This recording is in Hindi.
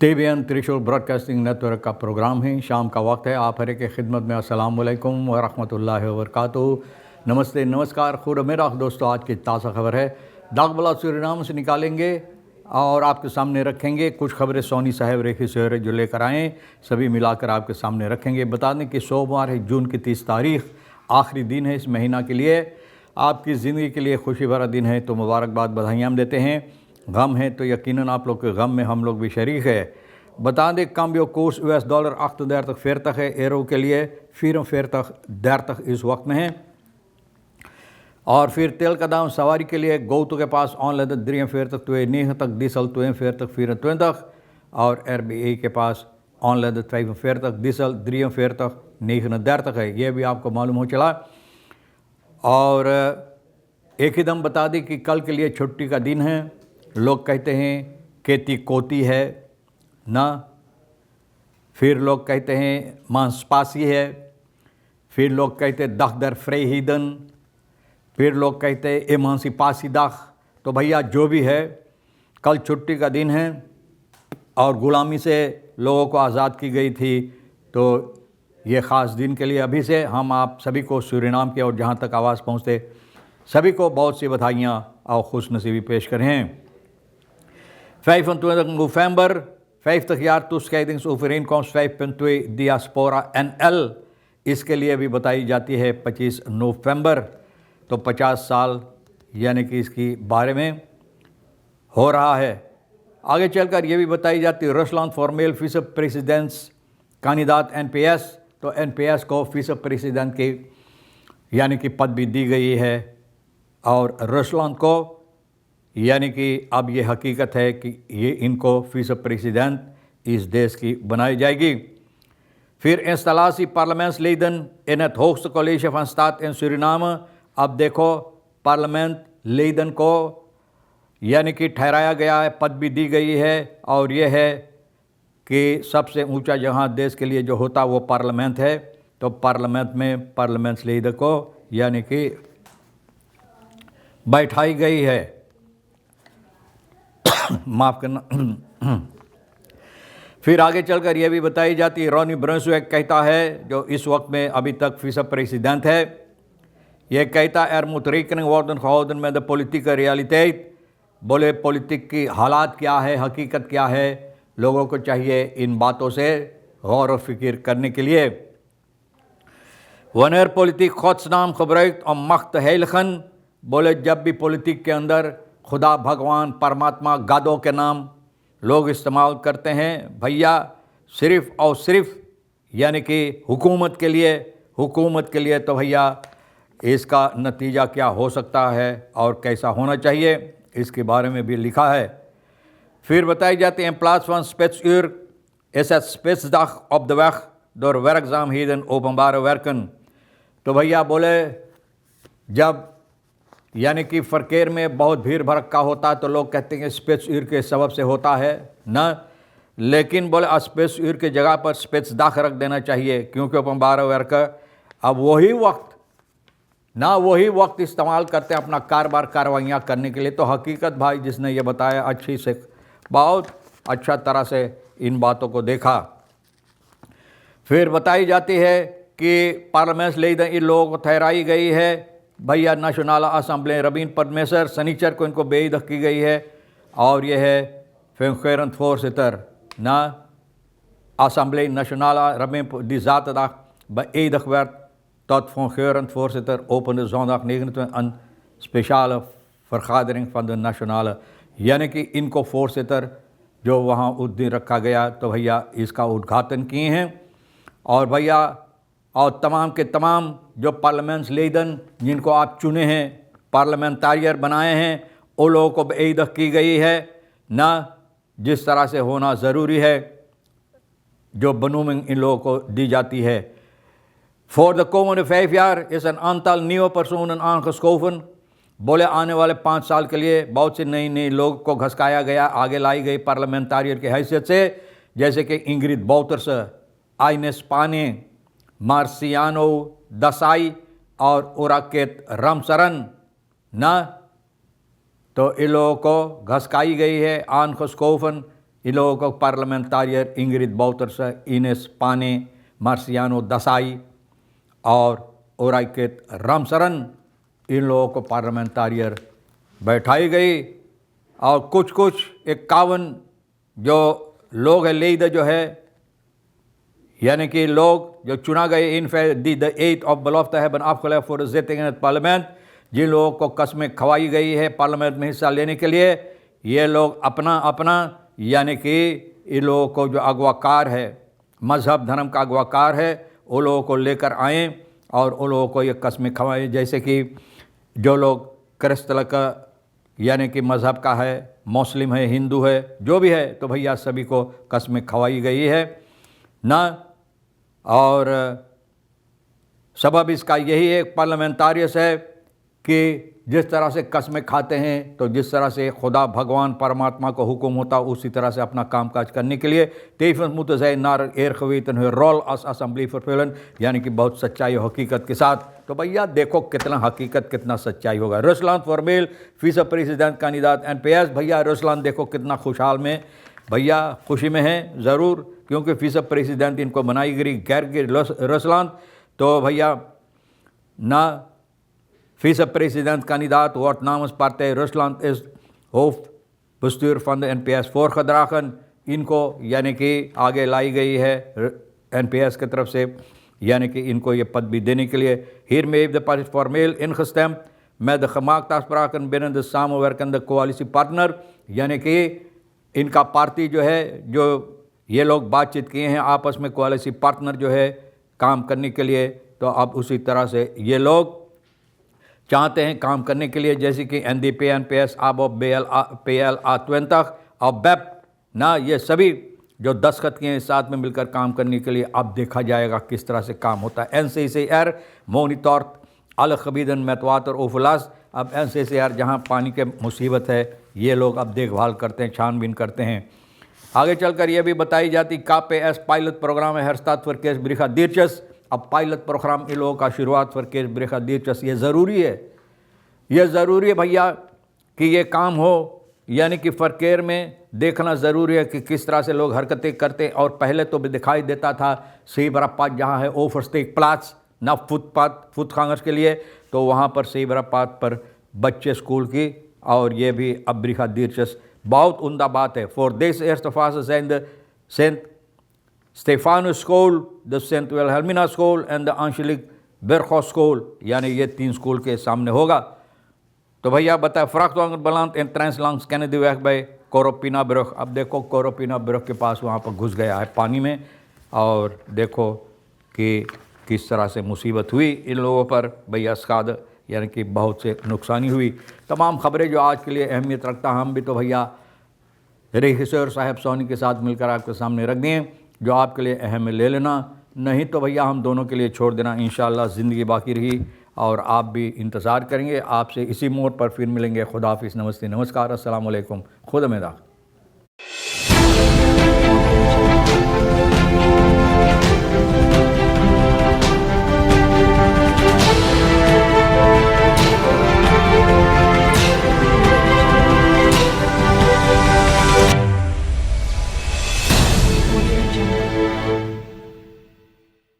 TVN त्रिशूल ब्रॉडकास्टिंग नेटवर्क का प्रोग्राम है। शाम का वक्त है। आप हर एक की खिदमत में अस्सलाम वालेकुम व रहमतुल्लाहि व बरकातुहू। नमस्ते, नमस्कार, खुद दोस्तों। आज की ताज़ा खबर है दागबला सूरीनाम से निकालेंगे और आपके सामने रखेंगे। कुछ खबरें सोनी साहब रेखी से जो लेकर आएँ सभी मिलाकर आपके सामने रखेंगे। बता दें कि सोमवार है, जून की 30 तारीख, आखिरी दिन है इस महीना के लिए। आपकी ज़िंदगी के लिए खुशी भरा दिन है तो मुबारकबाद, बधाइयाँ हम देते हैं। गम है तो यकीनन आप लोग के गम में हम लोग भी शरीक है। बता दें काम्बियो कोर्स US डॉलर 8 देर तक फेर तक है। एरो के लिए फिर फेर तक देर तक इस वक्त में है। और फिर तेल का दाम सवारी के लिए गौतु के पास ऑनलाइन द्रियम फेर तक तो नीह तक डीसल तो फेर तक फिर तक। और RBA के पास ऑनलाइन 5 फेर तक डीसल द्रियम फेर तक नीह देर तक है। ये भी आपको मालूम हो चला। और एक ही दम बता दें कि कल के लिए छुट्टी का दिन है। लोग कहते हैं खेती कोती है ना, फिर लोग कहते हैं मांसपासी है, फिर लोग कहते हैं दख दर फ्रेहिदन, फिर लोग कहते हैं एमांसिपासी दख। तो भैया जो भी है, कल छुट्टी का दिन है और ग़ुलामी से लोगों को आज़ाद की गई थी। तो ये ख़ास दिन के लिए अभी से हम आप सभी को सूरीनाम के और जहाँ तक आवाज़ पहुँचते सभी को बहुत सी बधाइयाँ और खुशनसीबी पेश करें। 25 november, 50 jaar toescheidingsovereenkomst 5.2 diaspora NL। इसके लिए भी बताई जाती है 25 नवंबर। तो 50 साल यानी कि इसकी बारे में हो रहा है। आगे चलकर ये भी बताई जाती है रसलान फॉर्मेल विस प्रेसिडेंट्स कैंडिडेट NPS। तो NPS को विस प्रेसिडेंट की यानी कि पद भी दी गई है और रसलान को यानी कि अब ये हकीकत है कि ये इनको विस प्रेसिडेंट इस देश की बनाई जाएगी। फिर इंस्टॉलाtie parlementsleden in het hoogste college van staat in Suriname। अब देखो पार्लियामेंट लेदन को यानी कि ठहराया गया है, पद भी दी गई है और ये है कि सबसे ऊंचा जहां देश के लिए जो होता वो पार्लियामेंट है। तो पार्लियामेंट में पार्लियामेंट लीडर को यानी कि बैठाई गई है। माफ़ करना। फिर आगे चलकर यह भी बताई जाती है रोनी ब्रंसवेक कहता है, जो इस वक्त में अभी तक विस प्रेसिडेंट है, यह कहता है moet rekening worden gehouden met de politieke realiteit। बोले पॉलिटिक की हालात क्या है, हकीकत क्या है, लोगों को चाहिए इन बातों से गौर और फिक्र करने के लिए। wanneer politiek godsnaam gebruikt om macht te heiligen। बोले जब भी पॉलिटिक के अंदर खुदा, भगवान, परमात्मा, गादों के नाम लोग इस्तेमाल करते हैं, भैया सिर्फ़ और सिर्फ यानी कि हुकूमत के लिए तो भैया इसका नतीजा क्या हो सकता है और कैसा होना चाहिए, इसके बारे में भी लिखा है। फिर बताई जाती है plaats van spitsuur is het spitsdag op de weg door werkzaamheden openbare werken। तो भैया बोले जब यानी कि फ़रकेर में बहुत भीड़ भड़का होता है तो लोग कहते हैं स्पेट्सयूर के सबब से होता है ना, लेकिन बोले स्पेट्सयूर की जगह पर स्पेट्सदाख रख देना चाहिए, क्योंकि अपन 12 वर्कर अब वही वक्त इस्तेमाल करते हैं अपना कारोबार कार्रवाइयाँ करने के लिए। तो हकीकत भाई जिसने ये बताया अच्छी से बहुत अच्छा तरह से इन बातों को देखा। फिर बताई जाती है कि पार्लियामेंट लीडर इन लोगों को ठहराई गई है। भैया नेशनल असम्बली रबीन परमेसर शनिचर को इनको बेइज्जत की गई है और यह है फंक्शनरend voorzitter na Assemblée Nationale Rubin die zaterdag beëdigd werd tot fungerend voorzitter opende zondag 29 een speciale vergadering van de nationale, यानी कि इनको voorzitter जो वहाँ उस दिन रखा गया तो भैया इसका उद्घाटन किए हैं। और भैया और तमाम के तमाम जो पार्लियामेंट लीडर जिनको आप चुने हैं, पार्लियामेंटारियर बनाए हैं, उन लोगों को बेइज्जत की गई है ना, जिस तरह से होना ज़रूरी है, जो बनूमिंग इन लोगों को दी जाती है। Voor de komende 5 jaar is een aantal nieuwe personen aangeschoven। बोले आने वाले 5 साल के लिए बहुत से नई लोग को घसकाया गया, आगे लाई गई पार्लियामेंटारियर की हैसियत से, जैसे कि इंग्रिड बाउटर्स, आइनेस पाने, मार्सियानो दसाई और उराकेत रामसरन ना। तो इन लोगों को घसकाई गई है। आन खस्कोफन इन लोगों को पार्लियामेंटारियर इंग्रिड बाउटर्स, इनेस पाने, मार्सियानो दसाई और ओराइकेत रामसरन, इन लोगों को पार्लियामेंटारियर बैठाई गई। और कुछ 51 जो लोग हैं लेद जो है, यानी कि लोग जो चुना गए in the 8 of belofte hebben afgelegd voor de zitting in het parlement, जिन लोगों को कस्में खवाई गई है पार्लियामेंट में हिस्सा लेने के लिए, ये लोग अपना अपना यानी कि इन लोगों को जो अगवाकार है, मज़हब धर्म का अगवाकार है, वो लोगों को लेकर आएँ और उन लोगों को ये कस्में खवाएँ। जैसे कि जो लोग क्रिस्तल का यानी कि मज़हब का है, मुस्लिम है, हिंदू है, जो भी है, तो भैया सभी को कस्में खवाई गई है ना। और सबब इसका यही एक पार्लियामेंटारियस है कि जिस तरह से कस्में खाते हैं, तो जिस तरह से खुदा भगवान परमात्मा को हुक्म होता उसी तरह से अपना कामकाज करने के लिए tevens moeten zij naar eer geweten hun rol als assemblee vervullen, यानी कि बहुत सच्चाई और हकीकत के साथ। तो भैया देखो कितना हकीकत कितना सच्चाई होगा। रुसलान फॉर्मेल विस प्रेसिडेंट कैंडिडेट NPS, भैया रुसलान देखो कितना खुशहाल में, भैया खुशी में है ज़रूर, क्योंकि विस प्रेसिडेंट इनको बनाई गई गैर रुसलान। तो भैया ना vice-president-kandidaat wordt namens partij Rusland is hoofdbestuur van de NPS voorgedragen। इनको यानी कि आगे लाई गई है NPS की तरफ से, यानी कि इनको ये पद भी देने के लिए। Hiermee heeft de partij formeel ingestemd met de gemaakte afspraken binnen de samenwerkende coalitiepartner, यानी कि इनका पार्टी जो है, जो ये लोग बातचीत किए हैं आपस में कोalition पार्टनर जो है काम करने के लिए, तो अब उसी तरह से ये लोग चाहते हैं काम करने के लिए। जैसे कि NDP, NPS, ABO, PL, A20 और BEP ना, ये सभी जो दस्तखत किए हैं साथ में मिलकर काम करने के लिए। अब देखा जाएगा किस तरह से काम होता है। NCCR monitort alle gebieden met water overlast। अब NCCR जहाँ पानी के मुसीबत है, ये लोग अब देखभाल करते हैं, छानबीन करते हैं। आगे चलकर ये भी बताई जाती KPS पायलट प्रोग्राम है herstart voor Kees अब पायलट प्रोग्राम इन लोगों का शुरुआत फॉर केस ब्रिगेडियर, ये ज़रूरी है, ये ज़रूरी है भैया कि ये काम हो, यानी कि फरकेर में देखना ज़रूरी है कि किस तरह से लोग हरकतें करते। और पहले तो भी दिखाई देता था सेबरापात जहाँ है ओवरस्टेक प्लाट्स ना फुटगangers के लिए, तो वहाँ पर सेबरापात पर बच्चे स्कूल की, और ये भी अब ब्रिगेडियर बहुत उम्दा बात है। For this eerste fase zijn de Sint Stefanus School, de Sint Wilhelmina School en de Angelique Burgos School, यानी ये 3 स्कूल के सामने होगा। तो भैया बताए vrachtwagen beland in ट्रेंस langs Kennedyweg bij Koropinabrug। अब देखो कोरोपिनाब्रुग के पास वहाँ पर घुस गया है पानी में, और देखो कि किस तरह से मुसीबत हुई इन लोगों पर भैया, स्काद यानी कि बहुत से नुकसानी हुई। तमाम खबरें जो आज के लिए अहमियत रखता, हम भी तो भैया रेखिसर साहब सोनी के साथ मिलकर आपके सामने रख दिए, जो आपके लिए अहम है ले लेना, नहीं तो भैया हम दोनों के लिए छोड़ देना। इंशाअल्लाह ज़िंदगी बाकी रही और आप भी इंतज़ार करेंगे, आपसे इसी मोड़ पर फिर मिलेंगे। खुदा हाफिज़, नमस्ते, नमस्कार, अस्सलाम वालेकुम, खुदा में